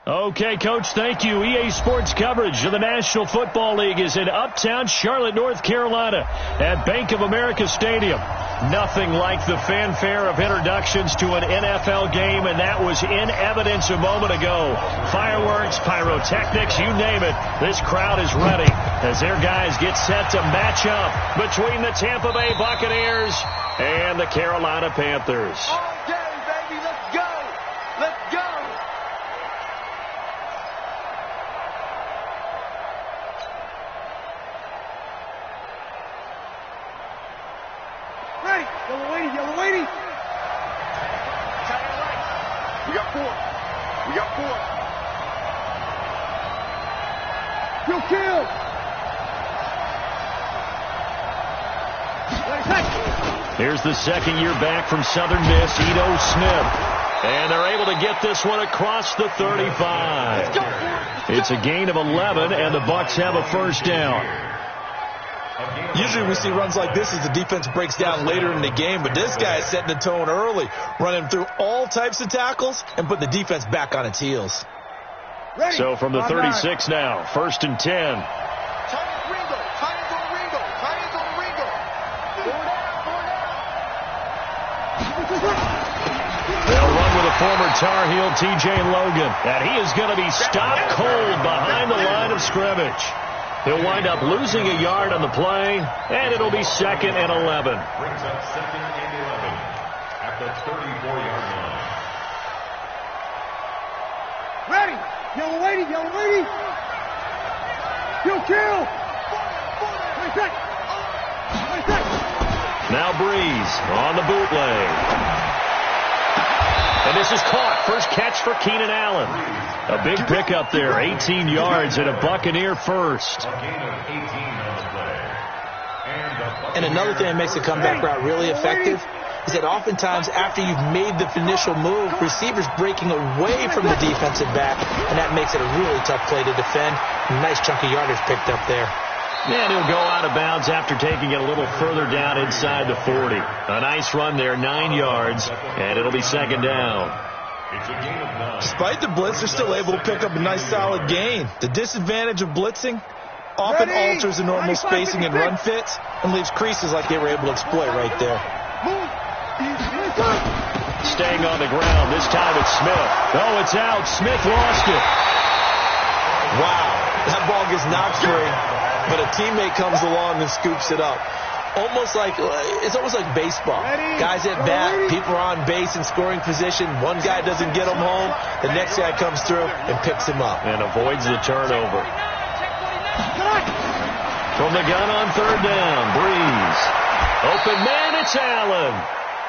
Okay, Coach, thank you. EA Sports coverage of the National Football League is in uptown Charlotte, North Carolina at Bank of America Stadium. Nothing like the fanfare of introductions to an NFL game, and that was in evidence a moment ago. Fireworks, pyrotechnics, you name it. This crowd is ready as their guys get set to match up between the Tampa Bay Buccaneers and the Carolina Panthers. All day, baby. Let's go. Let's go. Ready. Yellow lady. Yellow lady. We got four. We got four. Go kill. Here's the second year back from Southern Miss, Ito Smith. And they're able to get this one across the 35. It's a gain of 11, and the Bucs have a first down. Usually we see runs like this as the defense breaks down later in the game, but this guy is setting the tone early, running through all types of tackles and put the defense back on its heels. Ready. So from the 36 now, 1st and 10. They'll run with a former Tar Heel, T.J. Logan. And he is going to be stopped cold behind the line of scrimmage. He'll wind up losing a yard on the play, and it'll be 2nd and 11. Brings up 2nd and 11 at the 34-yard line. Ready. Yellow lady. Yellow lady. Kill. Now Breeze on the bootleg. And this is caught. First catch for Keenan Allen. A big pickup there. 18 yards and a Buccaneer first. And another thing that makes the comeback route really effective is that oftentimes after you've made the initial move, receivers breaking away from the defensive back, and that makes it a really tough play to defend. Nice chunk of yardage picked up there. And he'll go out of bounds after taking it a little further down inside the 40. A nice run there, 9 yards, and it'll be 2nd down. Despite the blitz, they're still able to pick up a nice solid gain. The disadvantage of blitzing often alters the normal spacing and run fits and leaves creases like they were able to exploit right there. Staying on the ground, this time it's Smith. Oh, it's out. Smith lost it. Wow, that ball gets knocked free, but a teammate comes along and scoops it up. It's almost like baseball. Guys at bat, people are on base in scoring position. One guy doesn't get him home. The next guy comes through and picks him up. And avoids the turnover. From the gun on 3rd down, Breeze. Open man, it's Allen.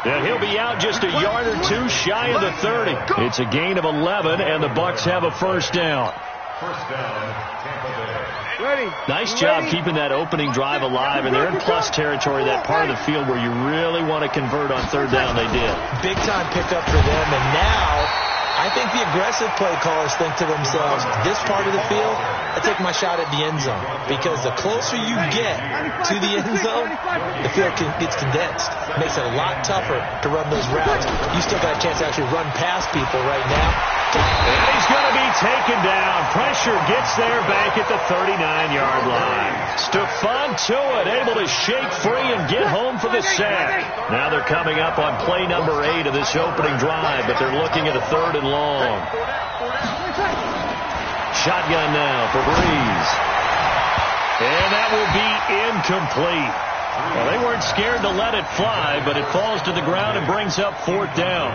And he'll be out just a yard or two shy of the 30. It's a gain of 11, and the Bucs have a first down. First down, Tampa Bay. Ready. Nice job keeping that opening drive alive, and they're in plus territory, that part of the field where you really want to convert on 3rd down. They did. Big time pickup for them, and now I think the aggressive play callers think to themselves, this part of the field, I take my shot at the end zone, because the closer you get to the end zone, the field gets condensed. It makes it a lot tougher to run those routes. You still got a chance to actually run past people right now. And he's going to be taken down. Pressure gets there back at the 39-yard line. Stephon Tuitt able to shake free and get home for the sack. Now they're coming up on play number 8 of this opening drive, but they're looking at a 3rd and long. Shotgun now for Breeze. And that will be incomplete. Well, they weren't scared to let it fly, but it falls to the ground and brings up 4th down.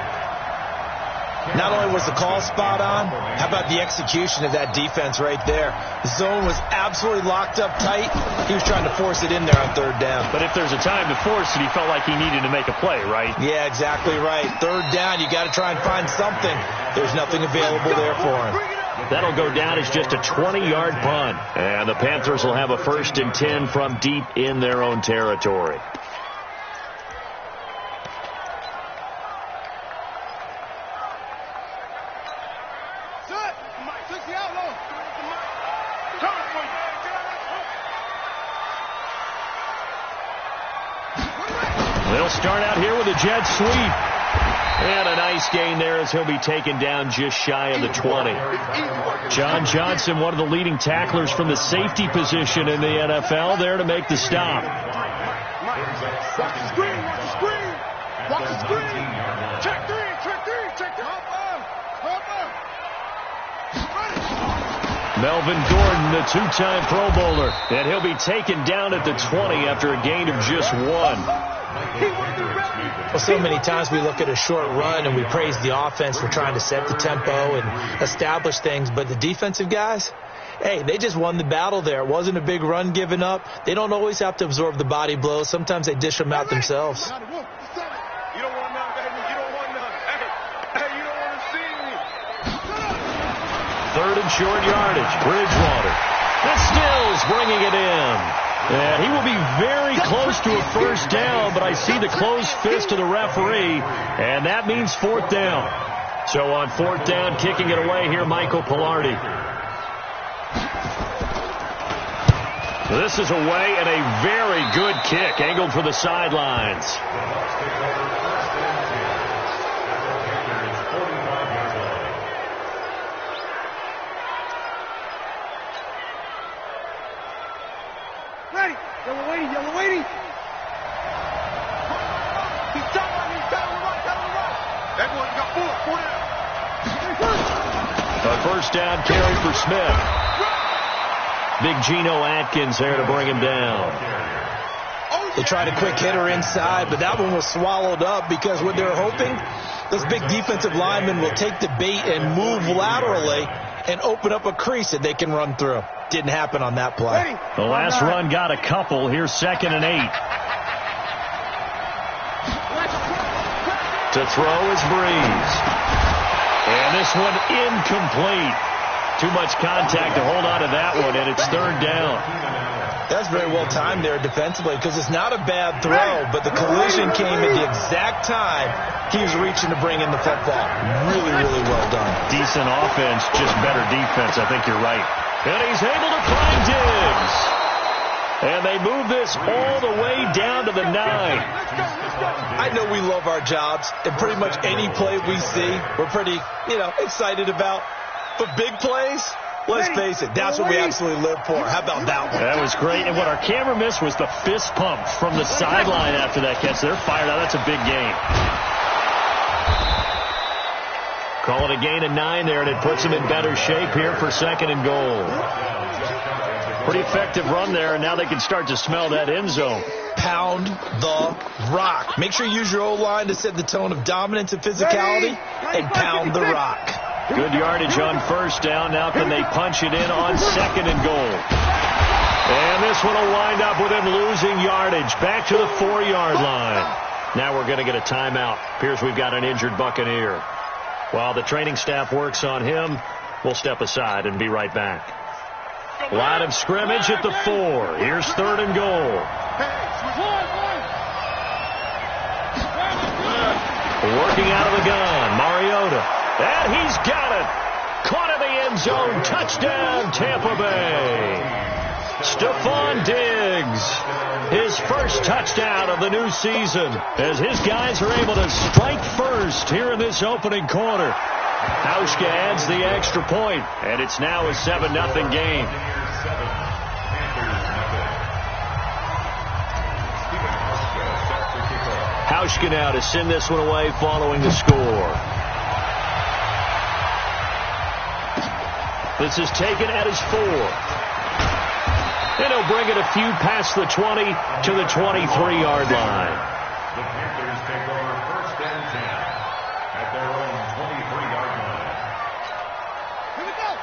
Not only was the call spot on, how about the execution of that defense right there? The zone was absolutely locked up tight. He was trying to force it in there on 3rd down. But if there's a time to force it, he felt like he needed to make a play, right? Yeah, exactly right. 3rd down, you got to try and find something. There's nothing available there for him. That'll go down as just a 20-yard punt. And the Panthers will have a 1st and 10 from deep in their own territory. They'll start out here with a jet sweep. And a nice gain there as he'll be taken down just shy of the 20. John Johnson, one of the leading tacklers from the safety position in the NFL, there to make the stop. Watch the screen, watch the screen. Watch the screen. Check three, check three, check three. Melvin Gordon, the two-time Pro Bowler, and he'll be taken down at the 20 after a gain of just 1. Well, so many times we look at a short run and we praise the offense for trying to set the tempo and establish things, but the defensive guys, hey, they just won the battle there. It wasn't a big run given up. They don't always have to absorb the body blows. Sometimes they dish them out themselves. You don't want none, baby. You don't want none. Hey, you don't want to see me. Third and short yardage. Bridgewater. And Stills bringing it in. Yeah, he will be very close to a first down, but I see the closed fist of the referee, and that means fourth down. So on fourth down, kicking it away here, Michael Pilardi. This is away and a very good kick, angled for the sidelines. Ready. Yellow waiting, yellow waiting. He's down, he's down the right, down the right. Everyone got four. A first down carry for Smith. Big Geno Atkins there to bring him down. They tried a quick hitter inside, but that one was swallowed up because what they're hoping, those big defensive linemen will take the bait and move laterally and open up a crease that they can run through. Didn't happen on that play. The last run got a couple. Here's 2nd and 8. To throw is Breeze. And this one incomplete. Too much contact to hold on to that one, and it's third down. That's very well timed there defensively because it's not a bad throw, but the collision came at the exact time he was reaching to bring in the football. Really, really well done. Decent offense, just better defense. I think you're right. And he's able to find Diggs. And they move this all the way down to the 9. I know we love our jobs, and pretty much any play we see, we're pretty, excited about. But big plays, let's face it, that's what we absolutely live for. How about that one? That was great. And what our camera missed was the fist pump from the sideline after that catch. They're fired out. That's a big gain. Call it a gain of 9 there, and it puts them in better shape here for 2nd and goal. Pretty effective run there, and now they can start to smell that end zone. Pound the rock. Make sure you use your O-line to set the tone of dominance and physicality, and pound the rock. Good yardage on first down. Now can they punch it in on 2nd and goal? And this one will wind up with him losing yardage. Back to the 4-yard line. Now we're going to get a timeout. Appears we've got an injured Buccaneer. While the training staff works on him, we'll step aside and be right back. Line of scrimmage at the 4. Here's 3rd and goal. Working out of the gun, Mariota. And he's got it. Caught in the end zone. Touchdown, Tampa Bay. Stephon Diggs, his first touchdown of the new season, as his guys are able to strike first here in this opening quarter. Hauschka adds the extra point, and it's now a 7-0 game. Hauschka now to send this one away following the score. This is taken at his 4. And he'll bring it a few past the 20 to the 23-yard line. The Panthers take over 1st and 10 at their own 23-yard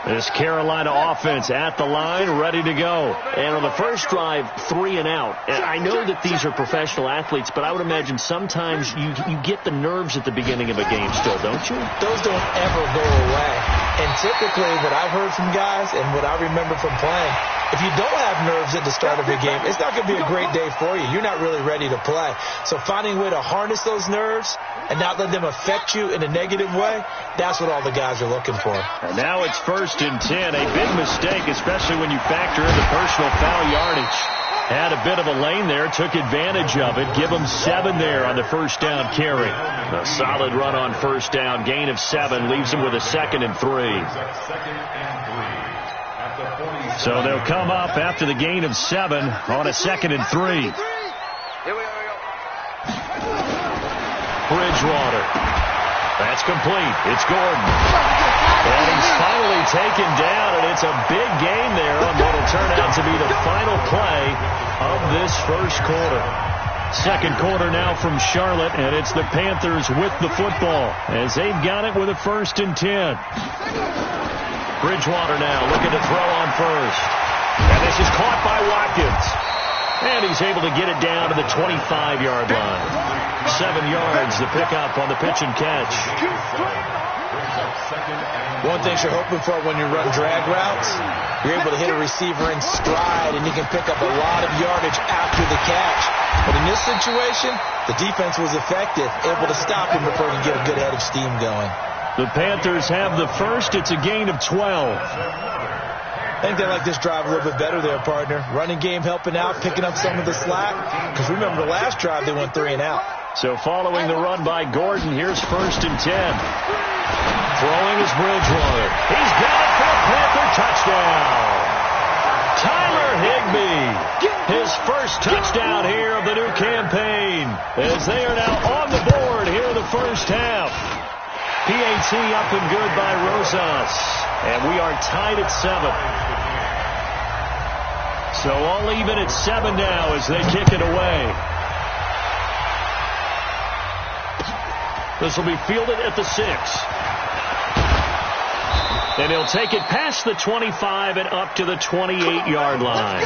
line. This Carolina offense at the line, ready to go. And on the first drive, 3 and out. And I know that these are professional athletes, but I would imagine sometimes you get the nerves at the beginning of a game still, don't you? Those don't ever go away. And typically what I've heard from guys and what I remember from playing, if you don't have nerves at the start of a game, it's not going to be a great day for you. You're not really ready to play. So finding a way to harness those nerves and not let them affect you in a negative way, that's what all the guys are looking for. And now it's 1st and 10. A big mistake, especially when you factor in the personal foul yardage. Had a bit of a lane there, took advantage of it. Give them 7 there on the first down carry. A solid run on first down, gain of 7, leaves them with a 2nd and 3. So they'll come up after the gain of 7 on a 2nd and 3. Bridgewater. That's complete. It's Gordon. And he's finally taken down, and it's a big gain there on what will turn out to be the final play of this first quarter. Second quarter now from Charlotte, and it's the Panthers with the football as they've got it with a 1st and 10. Bridgewater now looking to throw on first. And this is caught by Watkins. And he's able to get it down to the 25-yard line. 7 yards, the pickup on the pitch and catch. One thing you're hoping for when you run drag routes, you're able to hit a receiver in stride, and you can pick up a lot of yardage after the catch. But in this situation, the defense was effective, able to stop him before he could get a good head of steam going. The Panthers have the first. It's a gain of 12. I think they like this drive a little bit better there, partner. Running game helping out, picking up some of the slack. Because remember, the last drive they went 3 and out. So following the run by Gordon, here's 1st and 10. Throwing is Bridgewater. He's got it for a Panther touchdown. Tyler Higbee, his first touchdown here of the new campaign, as they are now on the board here in the first half. PAT up and good by Rosas, and we are tied at 7. So all even at 7 now as they kick it away. This will be fielded at the 6. And he'll take it past the 25 and up to the 28-yard line.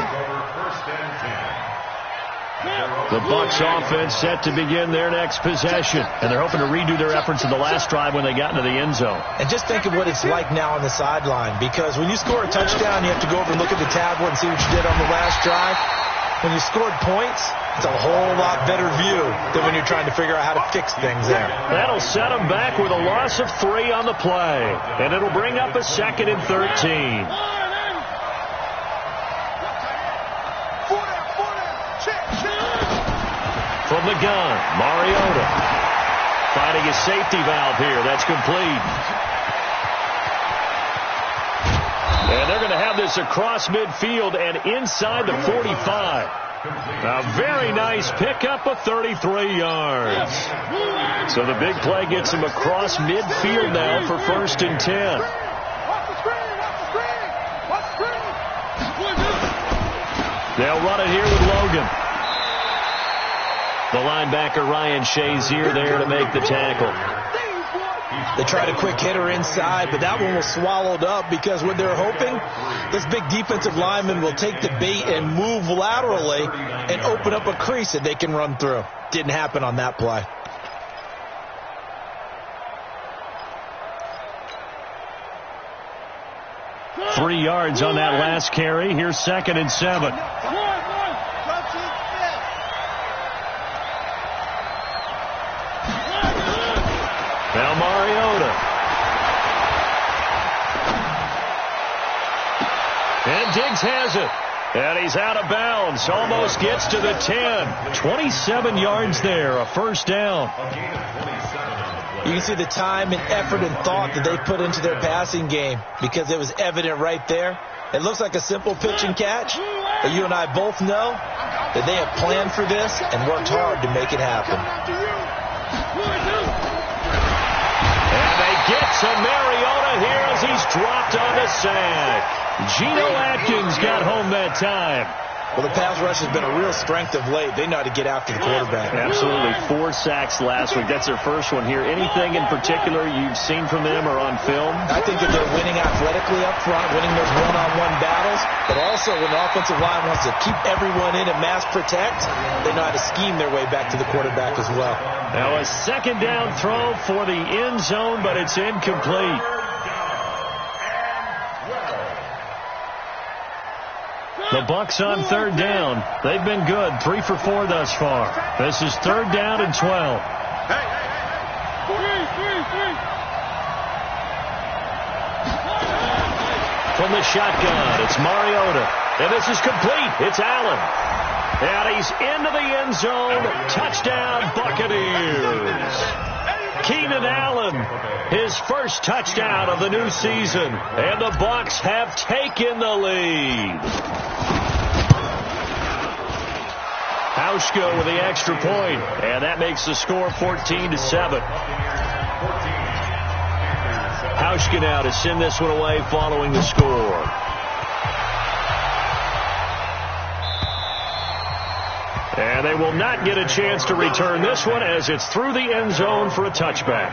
The Bucs offense set to begin their next possession. And they're hoping to redo their efforts in the last drive when they got into the end zone. And just think of what it's like now on the sideline. Because when you score a touchdown, you have to go over and look at the tablet and see what you did on the last drive. When you scored points, it's a whole lot better view than when you're trying to figure out how to fix things there. That'll set them back with a loss of 3 on the play. And it'll bring up a 2nd and 13. From the gun, Mariota. Finding his safety valve here. That's complete. And they're going to have this across midfield and inside the 45. A very nice pickup of 33 yards. So the big play gets him across midfield now for 1st and 10. They'll run it here with Logan. The linebacker Ryan Shazier there to make the tackle. They tried a quick hitter inside, but that one was swallowed up because what they're hoping, this big defensive lineman will take the bait and move laterally and open up a crease that they can run through. Didn't happen on that play. Three yards on that last carry. Here's 2nd and 7. Now Mariota. And Diggs has it. And he's out of bounds. Almost gets to the 10. 27 yards there. A 1st down. You can see the time and effort and thought that they put into their passing game because it was evident right there. It looks like a simple pitch and catch, but you and I both know that they have planned for this and worked hard to make it happen. And they get to Mariota here as he's dropped on the sack. Geno Atkins got home that time. Well, the pass rush has been a real strength of late. They know how to get after the quarterback. Absolutely. 4 sacks last week. That's their first one here. Anything in particular you've seen from them or on film? I think that they're winning athletically up front, winning those one-on-one battles, but also when the offensive line wants to keep everyone in and mass protect, they know how to scheme their way back to the quarterback as well. Now a 2nd down throw for the end zone, but it's incomplete. The Bucs on 3rd down. They've been good. 3 for 4 thus far. This is 3rd down and 12. from the shotgun. It's Mariota. And this is complete. It's Allen. And he's into the end zone. Touchdown, Buccaneers. Keenan Allen, his first touchdown of the new season. And the Bucs have taken the lead. Hauschka with the extra point. And that makes the score 14-7. Hauschka now to send this one away following the score. And they will not get a chance to return this one as it's through the end zone for a touchback.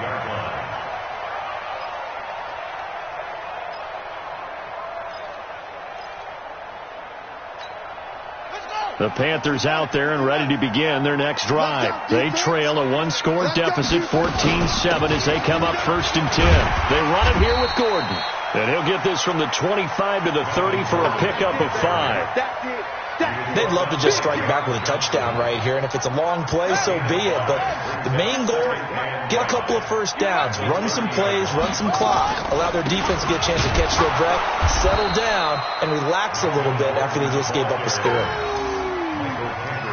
The Panthers out there and ready to begin their next drive. They trail a one-score deficit, 14-7, as they come up 1st and 10. They run it here with Gordon. And he'll get this from the 25 to the 30 for a pickup of 5. They'd love to just strike back with a touchdown right here, and if it's a long play, so be it. But the main goal, get a couple of first downs, run some plays, run some clock, allow their defense to get a chance to catch their breath, settle down, and relax a little bit after they just gave up a score.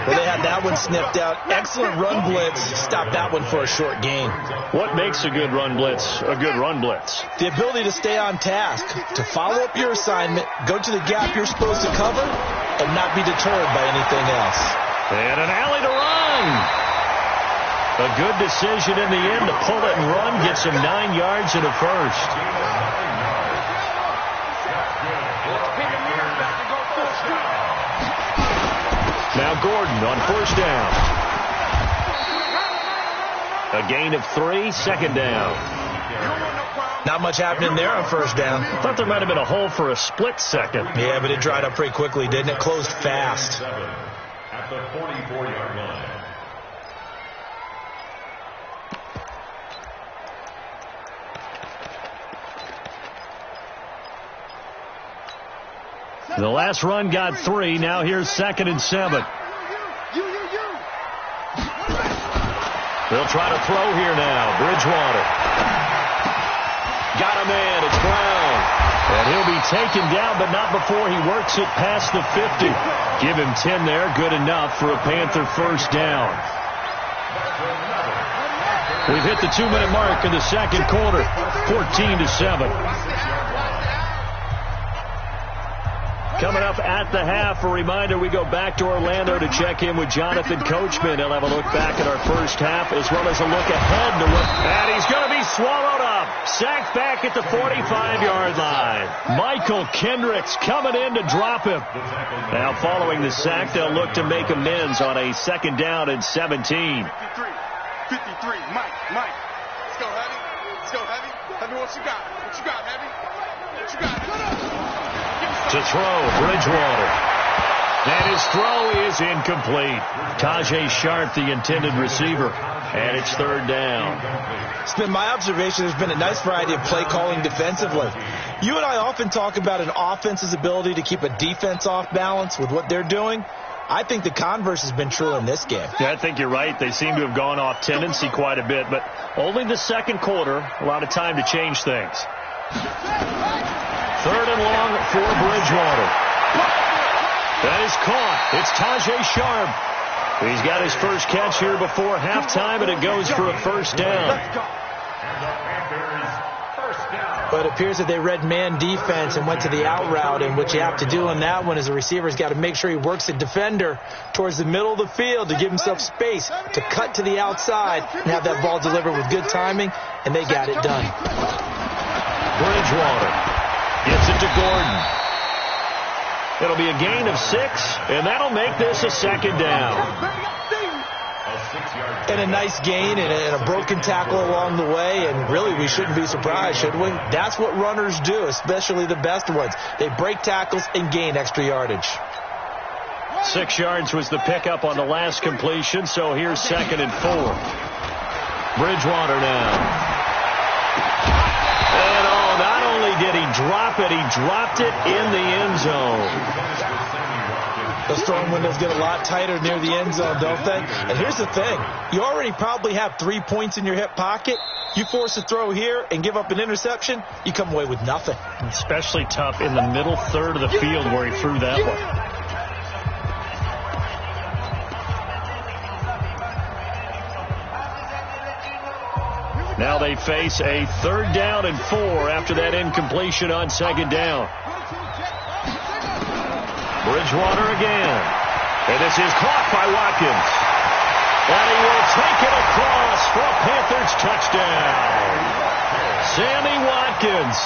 Well, they had that one sniffed out. Excellent run blitz. Stop that one for a short gain. What makes a good run blitz a good run blitz? The ability to stay on task, to follow up your assignment, go to the gap you're supposed to cover, and not be deterred by anything else. And an alley to run. A good decision in the end to pull it and run. Gets him 9 yards and a first. Now Gordon on 1st down. A gain of 3, 2nd down. Not much happening there on 1st down. Thought there might have been a hole for a split second. Yeah, but it dried up pretty quickly, didn't it? Closed fast. At the 44-yard line. The last run got 3. Now here's 2nd and 7. They'll try to throw here now. Bridgewater. Got a man. It's Brown. And he'll be taken down, but not before he works it past the 50. Give him 10 there. Good enough for a Panther 1st down. We've hit the 2-minute mark in the 2nd quarter. 14-7. Coming up at the half, a reminder, we go back to Orlando to check in with Jonathan Coachman. He'll have a look back at our first half as well as a look ahead to what. And he's going to be swallowed up. Sacked back at the 45-yard line. Michael Kendricks coming in to drop him. Now following the sack, they'll look to make amends on a 2nd down and 17. 53, Mike. Let's go, Heavy. Heavy, what you got? Heavy? What you got? To throw, Bridgewater. And his throw is incomplete. Tajay Sharp, the intended receiver. And it's 3rd down. It's been my observation there's been a nice variety of play calling defensively. You and I often talk about an offense's ability to keep a defense off balance with what they're doing. I think the converse has been true in this game. Yeah, I think you're right. They seem to have gone off tendency quite a bit, but only the 2nd quarter, a lot of time to change things. 3rd and long for Bridgewater. That is caught. It's Tajay Sharp. He's got his first catch here before halftime, and it goes for a 1st down. But it appears that they read man defense and went to the out route, and what you have to do on that one is the receiver's got to make sure he works the defender towards the middle of the field to give himself space to cut to the outside and have that ball delivered with good timing, and they got it done. Bridgewater gets it to Gordon. It'll be a gain of 6, and that'll make this a 2nd down. And a nice gain and a broken tackle along the way, and really we shouldn't be surprised, should we? That's what runners do, especially the best ones. They break tackles and gain extra yardage. 6 yards was the pickup on the last completion, so here's 2nd and 4. Bridgewater now. Not only did he drop it, he dropped it in the end zone. Those throwing windows get a lot tighter near the end zone, don't they? And here's the thing. You already probably have 3 points in your hip pocket. You force a throw here and give up an interception, you come away with nothing. Especially tough in the middle third of the field where he threw that one. Now they face a 3rd down and 4 after that incompletion on 2nd down. Bridgewater again. And this is caught by Watkins. And he will take it across for a Panthers touchdown. Sammy Watkins,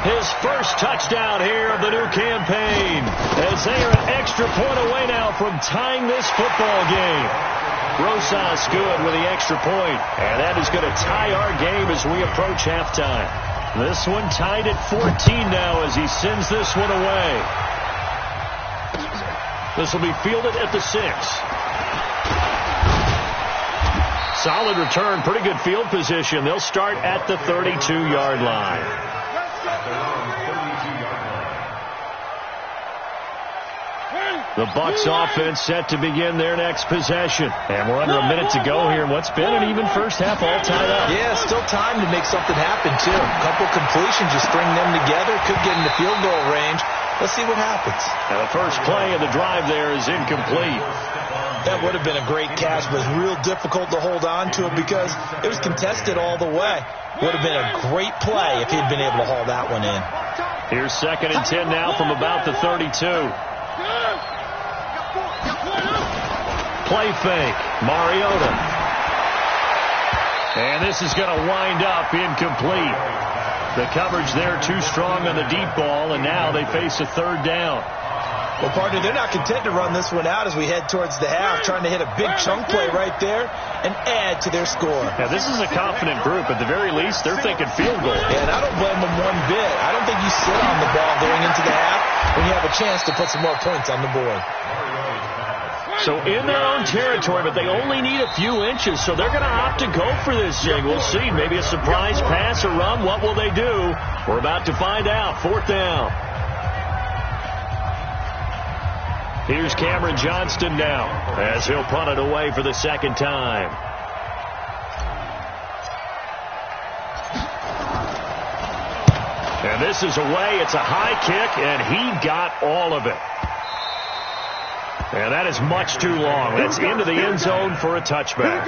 his first touchdown here of the new campaign, as they are an extra point away now from tying this football game. Rosas good with the extra point, and that is going to tie our game as we approach halftime. This one tied at 14 now as he sends this one away. This will be fielded at the 6. Solid return, pretty good field position. They'll start at the 32-yard line. The Bucs offense set to begin their next possession. And we're under a minute to go here. What's been an even first half all tied up. Yeah, still time to make something happen, too. A couple completions, you string them together. Could get into field goal range. Let's see what happens. And the first play of the drive there is incomplete. That would have been a great catch, but it was real difficult to hold on to it because it was contested all the way. Would have been a great play if he'd been able to haul that one in. Here's 2nd and 10 now from about the 32. Play fake. Mariota. And this is going to wind up incomplete. The coverage there too strong on the deep ball, and now they face a 3rd down. Well, partner, they're not content to run this one out as we head towards the half, trying to hit a big chunk play right there and add to their score. Yeah, this is a confident group. At the very least, they're thinking field goal. And I don't blame them one bit. I don't think you sit on the ball going into the half when you have a chance to put some more points on the board. So in their own territory, but they only need a few inches, so they're going to opt to go for this thing. We'll see. Maybe a surprise pass or run. What will they do? We're about to find out. 4th down. Here's Cameron Johnston now as he'll punt it away for the 2nd time. And this is away. It's a high kick, and he got all of it. And that is much too long. That's into the end zone for a touchback.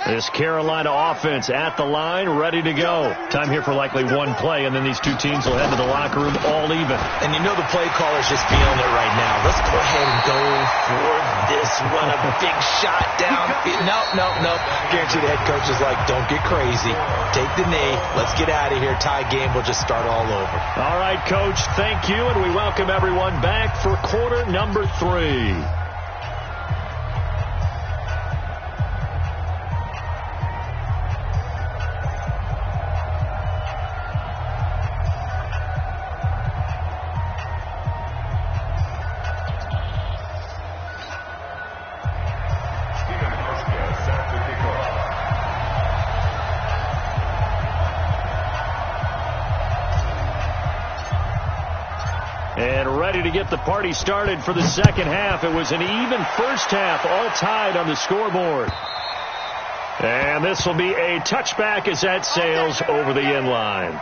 This Carolina offense at the line, ready to go. Time here for likely one play, and then these two teams will head to the locker room all even. And you know the play caller's just feeling it right now. Let's go ahead and go for this one. A big shot downfield. Nope. Guarantee the head coach is like, don't get crazy. Take the knee. Let's get out of here. Tie game. We'll just start all over. All right, Coach. Thank you, and we welcome everyone back for quarter number 3. And ready to get the party started for the second half. It was an even first half, all tied on the scoreboard. And this will be a touchback as that sails over the end line.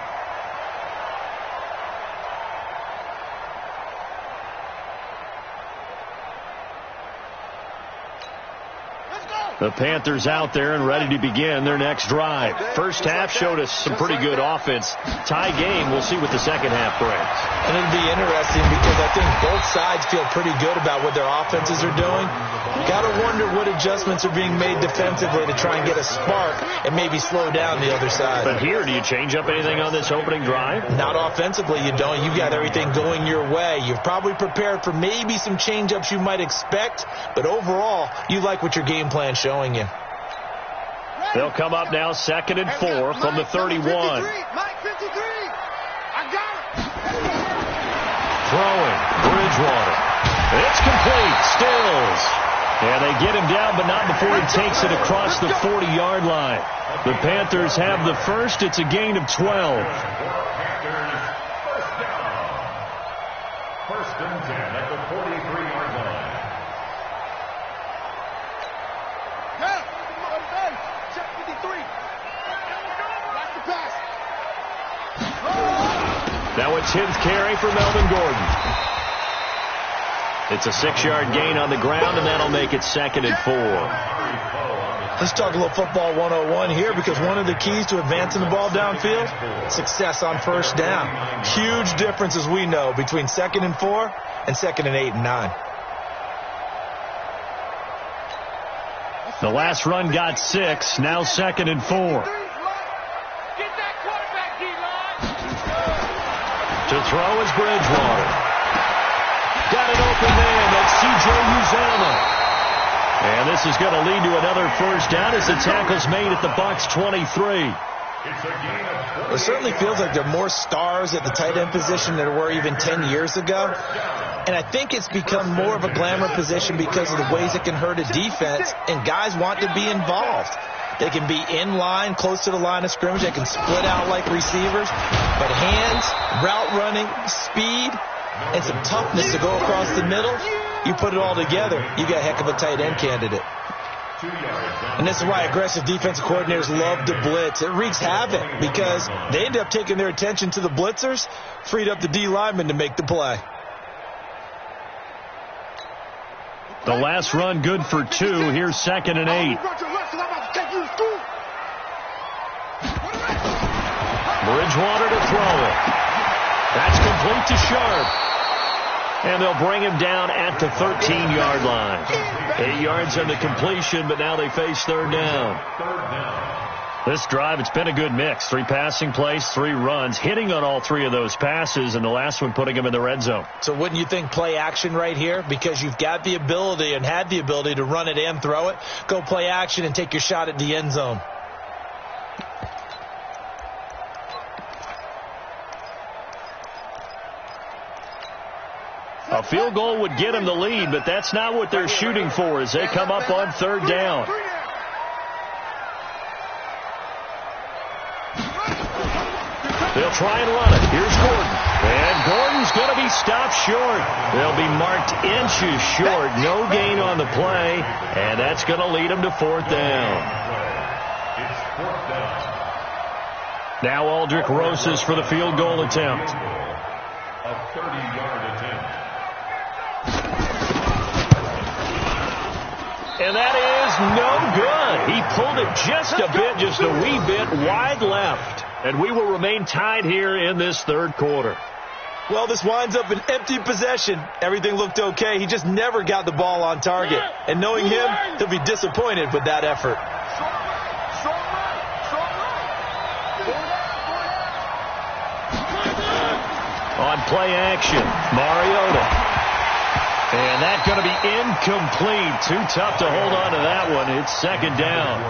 The Panthers out there and ready to begin their next drive. First half showed us some pretty good offense. Tie game, we'll see what the second half brings. And it'll be interesting because I think both sides feel pretty good about what their offenses are doing. Got to wonder what adjustments are being made defensively to try and get a spark and maybe slow down the other side. But here, do you change up anything on this opening drive? Not offensively, you don't. You've got everything going your way. You've probably prepared for maybe some change-ups you might expect, but overall, you like what your game plan is showing you. They'll come up now 2nd and 4 from the 31. Mike 53. I got it. Throwing. Bridgewater. It's complete. Stills. And they get him down, but not before he takes it across the 40-yard line. The Panthers have the first. It's a gain of 12. First and 10 at the 43-yard line. Check 53. Back to pass. Now a 10th carry for Melvin Gordon. It's a 6-yard gain on the ground, and that'll make it 2nd and 4. Let's talk a little football 101 here, because one of the keys to advancing the ball downfield, success on first down. Huge difference, as we know, between 2nd and 4 and 2nd and 8 and 9. The last run got 6, now 2nd and 4. Get that quarterback, D-line. To throw is Bridgewater. Got an open man. That's C.J. Uzomah. And this is going to lead to another first down as the tackle's made at the Bucs 23. It certainly feels like there are more stars at the tight end position than there were even 10 years ago. And I think it's become more of a glamour position because of the ways it can hurt a defense, and guys want to be involved. They can be in line, close to the line of scrimmage. They can split out like receivers. But hands, route running, speed, and some toughness to go across the middle, you put it all together, you got a heck of a tight end candidate. And this is why aggressive defensive coordinators love to blitz. It wreaks havoc because they end up taking their attention to the blitzers, freed up the D lineman to make the play. The last run good for 2. Here's 2nd and 8. Bridgewater to throw it. That's complete to Sharp. And they'll bring him down at the 13-yard line. 8 yards on the completion, but now they face 3rd down. This drive, it's been a good mix. 3 passing plays, 3 runs, hitting on all 3 of those passes, and the last one putting him in the red zone. So wouldn't you think play action right here? Because you've got the ability and had the ability to run it and throw it. Go play action and take your shot at the end zone. A field goal would get them the lead, but that's not what they're shooting for as they come up on 3rd down. They'll try and run it. Here's Gordon. And Gordon's going to be stopped short. They'll be marked inches short. No gain on the play, and that's going to lead them to 4th down. It's 4th down. Now Aldrich Rosas for the field goal attempt. A 30-yard attempt. And that is no good. He pulled it just a bit, just a wee bit wide left. And we will remain tied here in this 3rd quarter. Well, this winds up an empty possession. Everything looked okay. He just never got the ball on target. And knowing him, he'll be disappointed with that effort. On play action, Mariota. And that's going to be incomplete. Too tough to hold on to that one. It's 2nd down.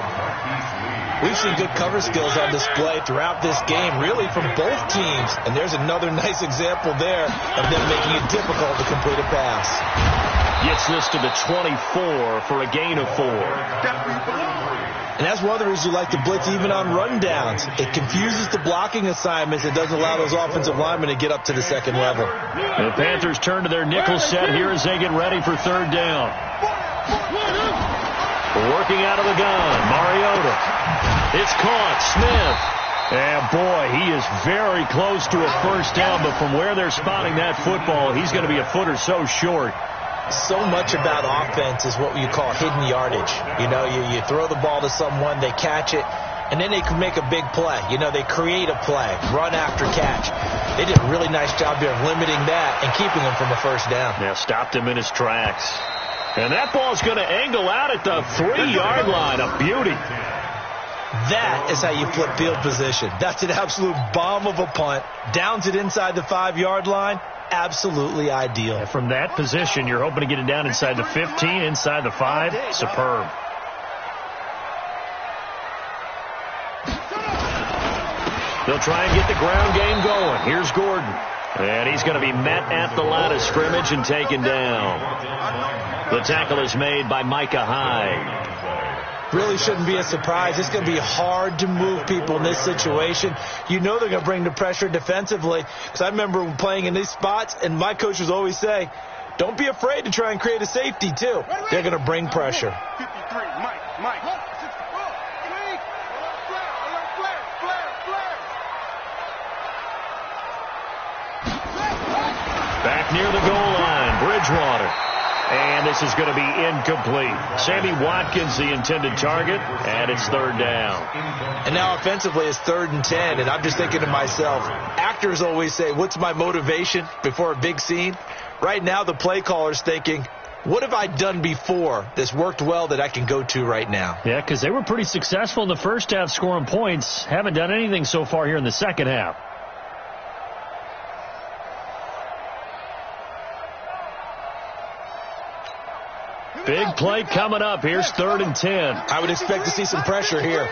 We've seen good cover skills on display throughout this game, really from both teams. And there's another nice example there of them making it difficult to complete a pass. Gets this to the 24 for a gain of 4. And that's one of the reasons you like to blitz even on rundowns. It confuses the blocking assignments. It doesn't allow those offensive linemen to get up to the 2nd level. The Panthers turn to their nickel set here as they get ready for 3rd down. Working out of the gun, Mariota. It's caught, Smith. And boy, he is very close to a first down, but from where they're spotting that football, he's going to be a foot or so short. So much about offense is what you call hidden yardage. You know, you throw the ball to someone, they catch it, and then they can make a big play. You know, they create a play, run after catch. They did a really nice job here of limiting that and keeping him from a first down. Yeah, stopped him in his tracks. And that ball's going to angle out at the 3-yard line. A beauty. That is how you flip field position. That's an absolute bomb of a punt. Downs it inside the 5-yard line. Absolutely ideal. From that position, you're hoping to get it down inside the 15, inside the 5. Superb. They'll try and get the ground game going. Here's Gordon. And he's going to be met at the line of scrimmage and taken down. The tackle is made by Micah Hyde. really shouldn't be a surprise. It's going to be hard to move people in this situation. You know they're going to bring the pressure defensively. Because I remember playing in these spots, and my coaches always say, don't be afraid to try and create a safety, too. They're going to bring pressure. 53, Mike. Back near the goal line, Bridgewater. And this is going to be incomplete. Sammy Watkins, the intended target, and it's third down. And now offensively it's 3rd and 10, and I'm just thinking to myself, actors always say, what's my motivation before a big scene? Right now the play caller's thinking, what have I done before that's worked well that I can go to right now? Yeah, because they were pretty successful in the first half scoring points. Haven't done anything so far here in the second half. Big play coming up. Here's 3rd and 10. I would expect to see some pressure here.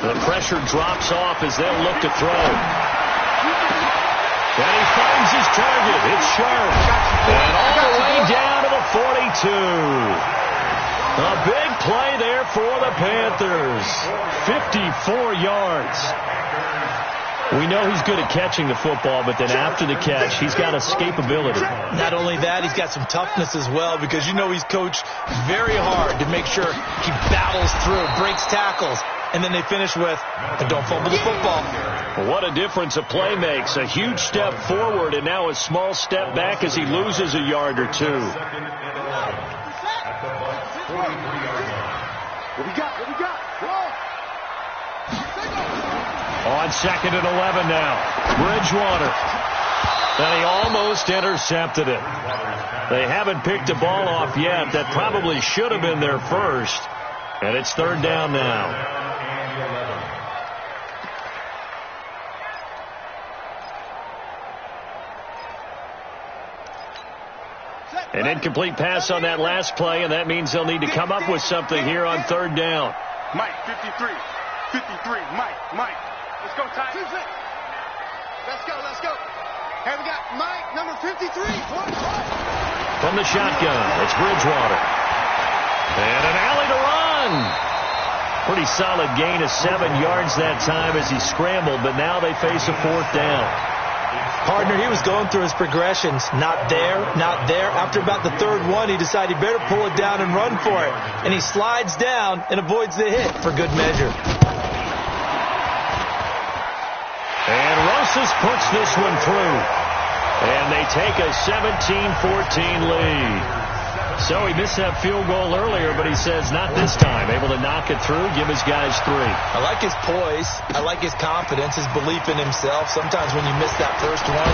The pressure drops off as they'll look to throw. And he finds his target. It's Sharp. And all the way down to the 42. A big play there for the Panthers. 54 yards. We know he's good at catching the football, but then after the catch, he's got escapability. Not only that, he's got some toughness as well, because you know he's coached very hard to make sure he battles through, breaks tackles, and then they finish with, and don't fumble the football. What a difference a play makes. A huge step forward and now a small step back as he loses a yard or two. What we got? On 2nd and 11 now. Bridgewater. And he almost intercepted it. They haven't picked the ball off yet. That probably should have been their first. And it's 3rd down now. An incomplete pass on that last play, and that means they'll need to come up with something here on 3rd down. Mike, 53, Mike. Let's go, Ty. Let's go. Hey, we got Mike, number 53. From the shotgun, it's Bridgewater. And an alley to run. Pretty solid gain of 7 yards that time as he scrambled, but now they face a 4th down. Partner, he was going through his progressions. Not there. After about the 3rd one, he decided he better pull it down and run for it. And he slides down and avoids the hit for good measure. And Rosas puts this one through. And they take a 17-14 lead. So he missed that field goal earlier, but he says not this time. Able to knock it through, give his guys 3. I like his poise. I like his confidence, his belief in himself. Sometimes when you miss that first one,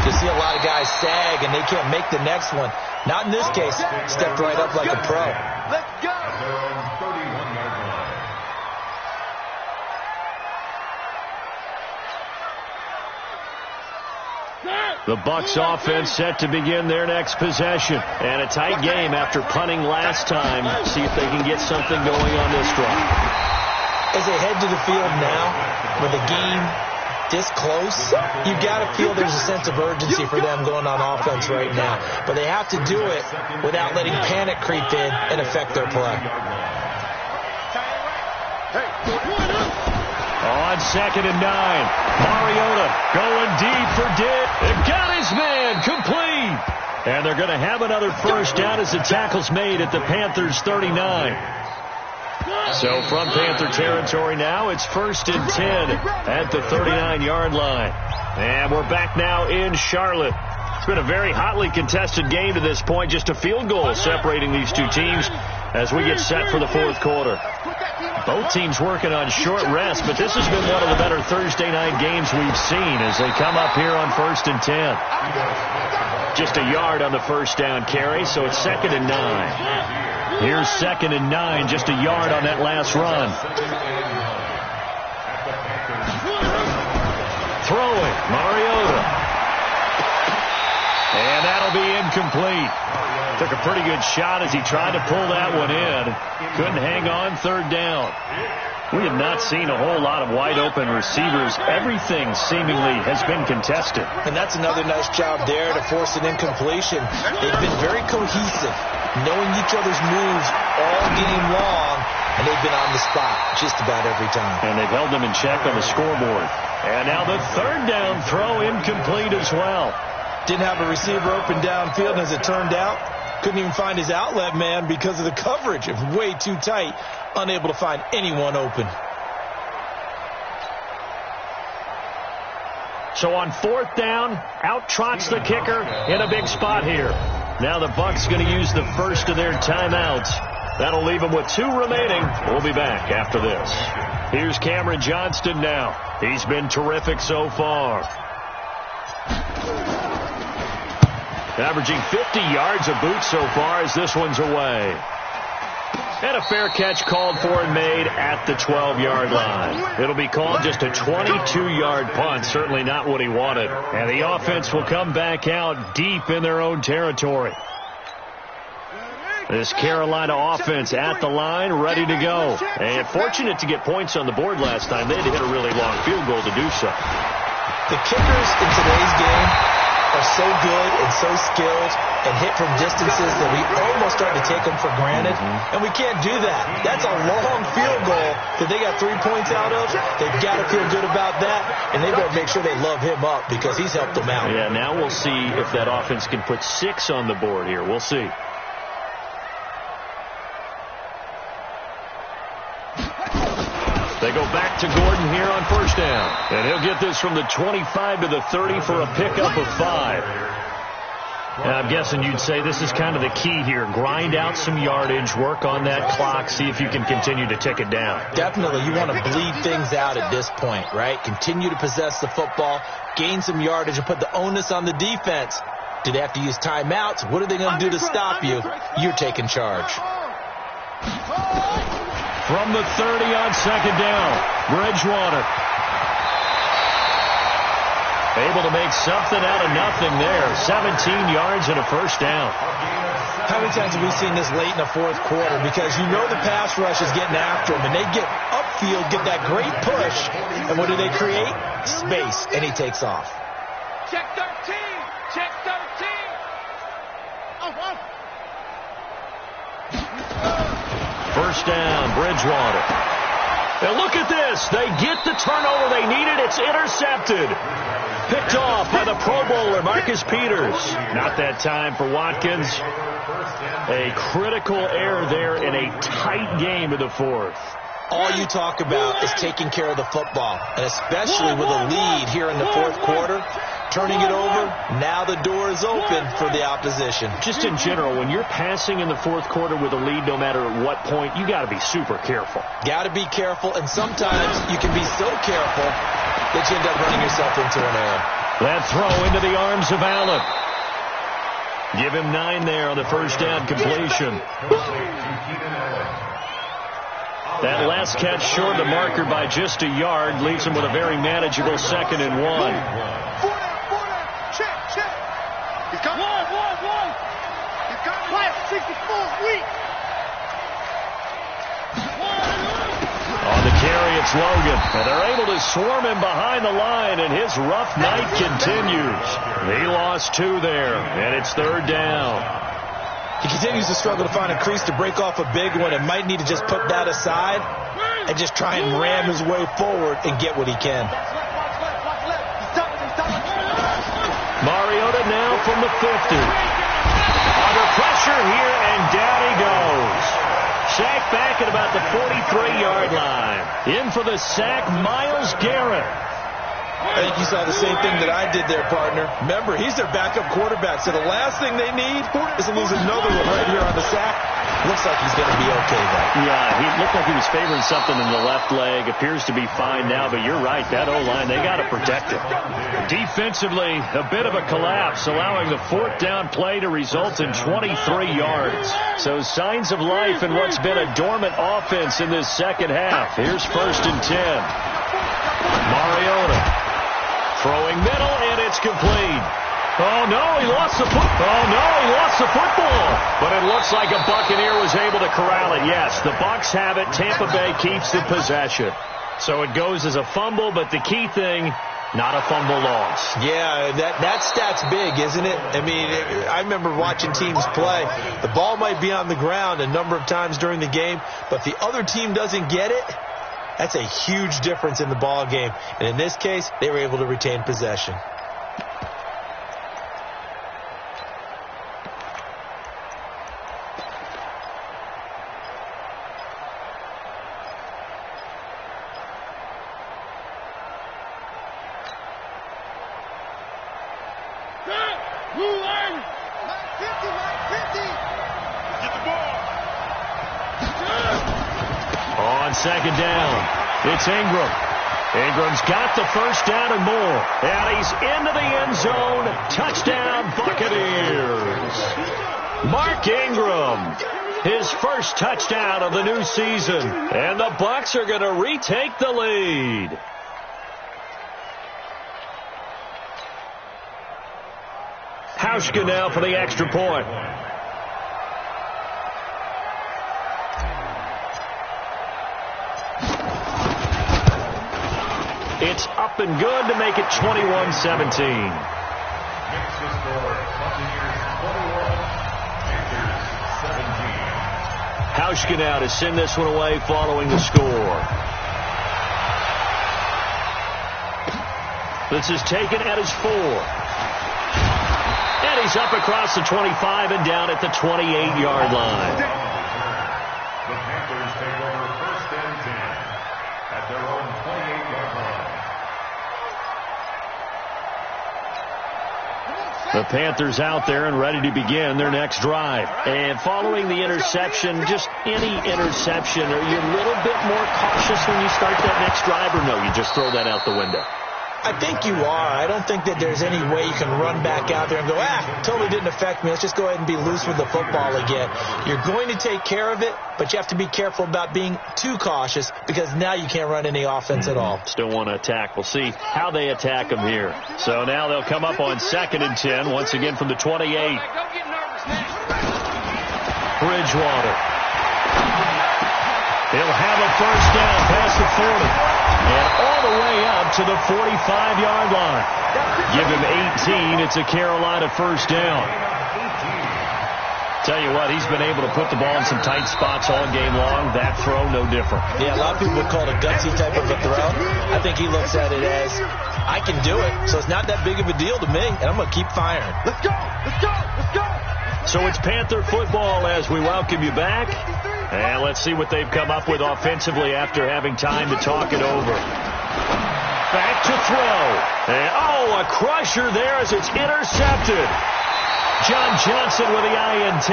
you see a lot of guys sag and they can't make the next one. Not in this case. Stepped right up like a pro. Let's go. The Bucs offense set to begin their next possession. And a tight game after punting last time. See if they can get something going on this drive. As they head to the field now, with the game this close, you got to feel there's a sense of urgency for them going on offense right now. But they have to do it without letting panic creep in and affect their play. On 2nd and 9, Mariota going deep for Dick. It got his man complete. And they're going to have another first down as the tackle's made at the Panthers' 39. So from Panther territory now, it's 1st and 10 at the 39-yard line. And we're back now in Charlotte. It's been a very hotly contested game to this point. Just a field goal separating these two teams as we get set for the 4th quarter. Both teams working on short rest, but this has been one of the better Thursday night games we've seen as they come up here on 1st and 10. Just a yard on the first down carry, so it's 2nd and 9. Here's 2nd and 9, just a yard on that last run. Throwing, Mariota. And that'll That'll be incomplete. Took a pretty good shot as he tried to pull that one in. Couldn't hang on, third down. We have not seen a whole lot of wide-open receivers. Everything seemingly has been contested. And that's another nice job there to force an incompletion. They've been very cohesive, knowing each other's moves all game long, and they've been on the spot just about every time. And they've held them in check on the scoreboard. And now the third down throw incomplete as well. Didn't have a receiver open downfield, and as it turned out, couldn't even find his outlet man because of the coverage. It was way too tight, unable to find anyone open. So on fourth down, out trots the kicker in a big spot here. Now the Bucs going to use the first of their timeouts. That'll leave them with 2 remaining. We'll be back after this. Here's Cameron Johnston now. He's been terrific so far. Averaging 50 yards a boot so far as this one's away. And a fair catch called for and made at the 12-yard line. It'll be called just a 22-yard punt. Certainly not what he wanted. And the offense will come back out deep in their own territory. This Carolina offense at the line, ready to go. And fortunate to get points on the board last time. They had to hit a really long field goal to do so. The kickers in today's game are so good and so skilled and hit from distances that we almost start to take them for granted. And we can't do that. That's a long field goal that they got 3 points out of. They've got to feel good about that, and they better make sure they love him up because he's helped them out. Yeah, now we'll see if that offense can put 6 on the board here. We'll see. They go back to Gordon here on first down. And he'll get this from the 25 to the 30 for a pickup of 5. And I'm guessing you'd say this is kind of the key here. Grind out some yardage, work on that clock, see if you can continue to tick it down. Definitely. You want to bleed things out at this point, right? Continue to possess the football, gain some yardage, and put the onus on the defense. Do they have to use timeouts? What are they going to do to stop you? You're taking charge. From the 30 on second down, Bridgewater. Able to make something out of nothing there. 17 yards and a first down. How many times have we seen this late in the fourth quarter? Because you know the pass rush is getting after him, and they get upfield, get that great push, and what do they create? Space, and he takes off. Check 13. Check 13. First down, Bridgewater. And look at this. They get the turnover they needed. It's intercepted. Picked off by the Pro Bowler, Marcus Peters. Not that time for Watkins. A critical error there in a tight game in the fourth. All you talk about is taking care of the football, and especially with a lead here in the fourth quarter, turning it over, now the door is open for the opposition. Just in general, when you're passing in the fourth quarter with a lead, no matter at what point, you got to be super careful. Got to be careful, and sometimes you can be so careful that you end up running yourself into an error. That throw into the arms of Allen. Give him 9 there on the first down completion. That last catch short of the marker by just a yard leaves him with a very manageable 2nd and 1. Check, check. He's coming. One. He's coming. Class 64 weak. On the carry, it's Logan. And they're able to swarm him behind the line, and his rough night continues. He lost 2 there, and it's third down. He continues to struggle to find a crease to break off a big one and might need to just put that aside and just try and ram his way forward and get what he can. Mariota now from the 50. Under pressure here, and down he goes. Sacked back at about the 43-yard line. In for the sack, Myles Garrett. I think you saw the same thing that I did there, partner. Remember, he's their backup quarterback, so the last thing they need is to lose another one right here on the sack. Looks like he's going to be okay, though. Yeah, he looked like he was favoring something in the left leg. Appears to be fine now, but you're right. That O-line, they got to protect it. Defensively, a bit of a collapse, allowing the fourth down play to result in 23 yards. So signs of life in what's been a dormant offense in this second half. Here's 1st and 10. Mariota throwing middle, and it's complete. Oh, no, he lost the football. But it looks like a Buccaneer was able to corral it. Yes, the Bucs have it. Tampa Bay keeps the possession. So it goes as a fumble, but the key thing, not a fumble loss. Yeah, that stat's big, isn't it? I mean, I remember watching teams play. The ball might be on the ground a number of times during the game, but the other team doesn't get it. That's a huge difference in the ball game. And in this case, they were able to retain possession. Second down. It's Ingram. Ingram's got the first down and more. And he's into the end zone. Touchdown, Buccaneers. Mark Ingram, his first touchdown of the new season. And the Bucs are going to retake the lead. Hauschka now for the extra point. It's up and good to make it 21-17. Hauschka now to send this one away following the score. This is taken at his 4. And he's up across the 25 and down at the 28-yard line. The Panthers take over first and 10 at their own 28-yard line. The Panthers out there and ready to begin their next drive. And following the interception, just any interception, are you a little bit more cautious when you start that next drive, or no, you just throw that out the window? I think you are. I don't think that there's any way you can run back out there and go, totally didn't affect me. Let's just go ahead and be loose with the football again. You're going to take care of it, but you have to be careful about being too cautious because now you can't run any offense at all. Still want to attack. We'll see how they attack them here. So now they'll come up on 2nd and 10, once again from the 28. Bridgewater. He'll have a first down past the 40. And all the way up to the 45-yard line. Give him 18. It's a Carolina first down. Tell you what, he's been able to put the ball in some tight spots all game long. That throw, no different. Yeah, a lot of people would call it a gutsy type of a throw. I think he looks at it as, I can do it, so it's not that big of a deal to me, and I'm going to keep firing. Let's go! Let's go! Let's go! So it's Panther football as we welcome you back. And let's see what they've come up with offensively after having time to talk it over. Back to throw. And, a crusher there as it's intercepted. John Johnson with the INT.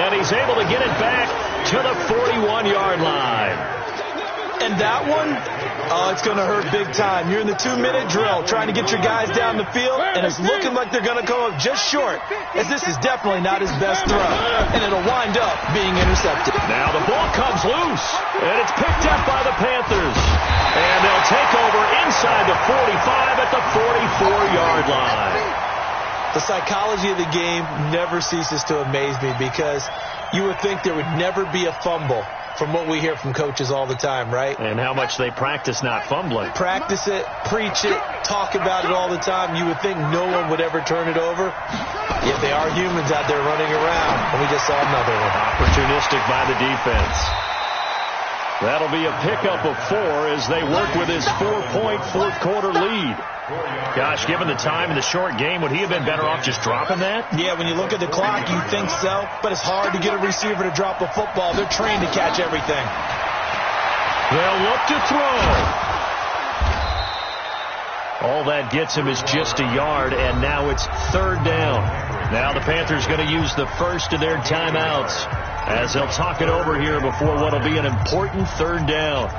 And he's able to get it back to the 41-yard line. And that one, it's going to hurt big time. You're in the 2-minute drill trying to get your guys down the field, and it's looking like they're going to come up just short, as this is definitely not his best throw, and it'll wind up being intercepted. Now the ball comes loose, and it's picked up by the Panthers. And they'll take over inside the 45 at the 44-yard line. The psychology of the game never ceases to amaze me because you would think there would never be a fumble from what we hear from coaches all the time, right? And how much they practice not fumbling. Practice it, preach it, talk about it all the time. You would think no one would ever turn it over. Yet they are humans out there running around, and we just saw another one. Opportunistic by the defense. That'll be a pickup of 4 as they work with his 4-point fourth-quarter lead. Gosh, given the time in the short game, would he have been better off just dropping that? Yeah, when you look at the clock, you think so, but it's hard to get a receiver to drop a football. They're trained to catch everything. They'll look to throw. All that gets him is just a yard, and now it's 3rd down. Now the Panthers going to use the first of their timeouts as they'll talk it over here before what will be an important 3rd down.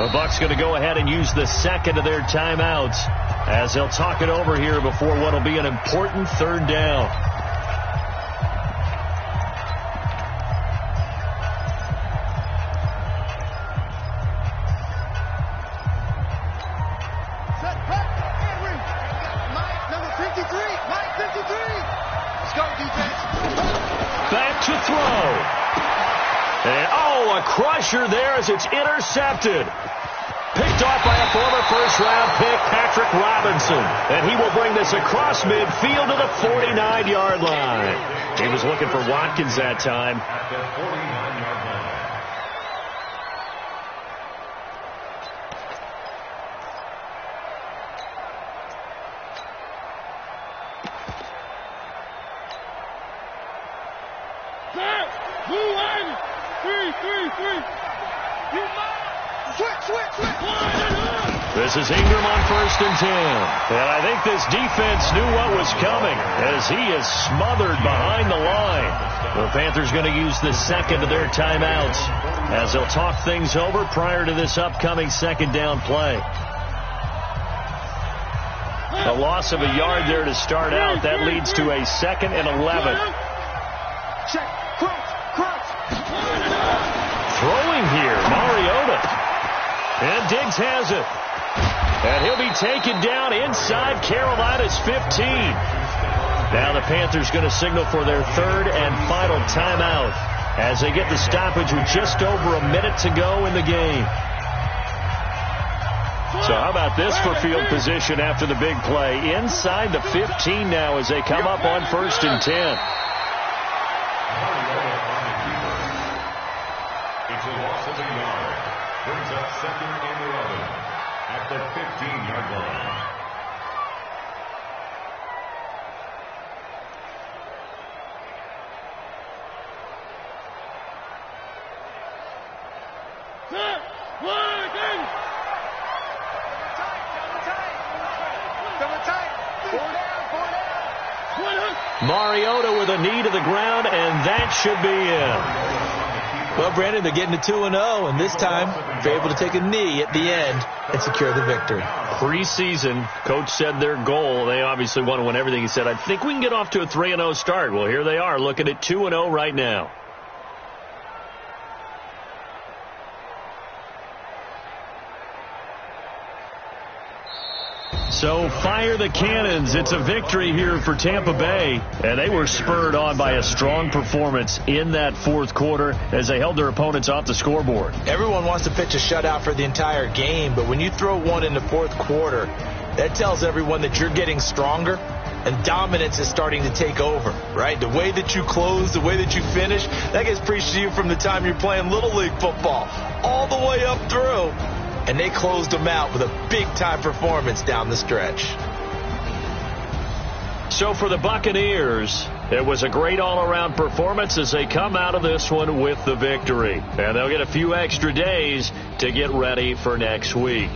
The Bucs going to go ahead and use the second of their timeouts as they'll talk it over here before what will be an important third down. Back to throw. And, a crusher there as it's intercepted. Picked off by a former first-round pick, Patrick Robinson. And he will bring this across midfield to the 49-yard line. He was looking for Watkins that time. At the 49-yard line. This is Ingram on 1st and 10. And I think this defense knew what was coming as he is smothered behind the line. The Panthers going to use the second of their timeouts as they'll talk things over prior to this upcoming second down play. A loss of a yard there to start out. That leads to a 2nd and 11. Throwing here, Mariota. And Diggs has it. And he'll be taken down inside Carolina's 15. Now the Panthers going to signal for their third and final timeout as they get the stoppage with just over a minute to go in the game. So how about this for field position after the big play? Inside the 15 now as they come up on 1st and 10. It's a loss of a yard. Brings up 2nd and 11 at the 15-yard line. Mariota with a knee to the ground, and that should be in. Well, Brandon, they're getting to 2-0, and this time they're able to take a knee at the end and secure the victory. Preseason, coach said their goal, they obviously want to win everything. He said, I think we can get off to a 3-0 start. Well, here they are looking at 2-0 right now. So fire the cannons. It's a victory here for Tampa Bay. And they were spurred on by a strong performance in that fourth quarter as they held their opponents off the scoreboard. Everyone wants to pitch a shutout for the entire game, but when you throw one in the fourth quarter, that tells everyone that you're getting stronger and dominance is starting to take over, right? The way that you close, the way that you finish, that gets preached to you from the time you're playing Little League football all the way up through. And they closed them out with a big-time performance down the stretch. So for the Buccaneers, it was a great all-around performance as they come out of this one with the victory. And they'll get a few extra days to get ready for next week.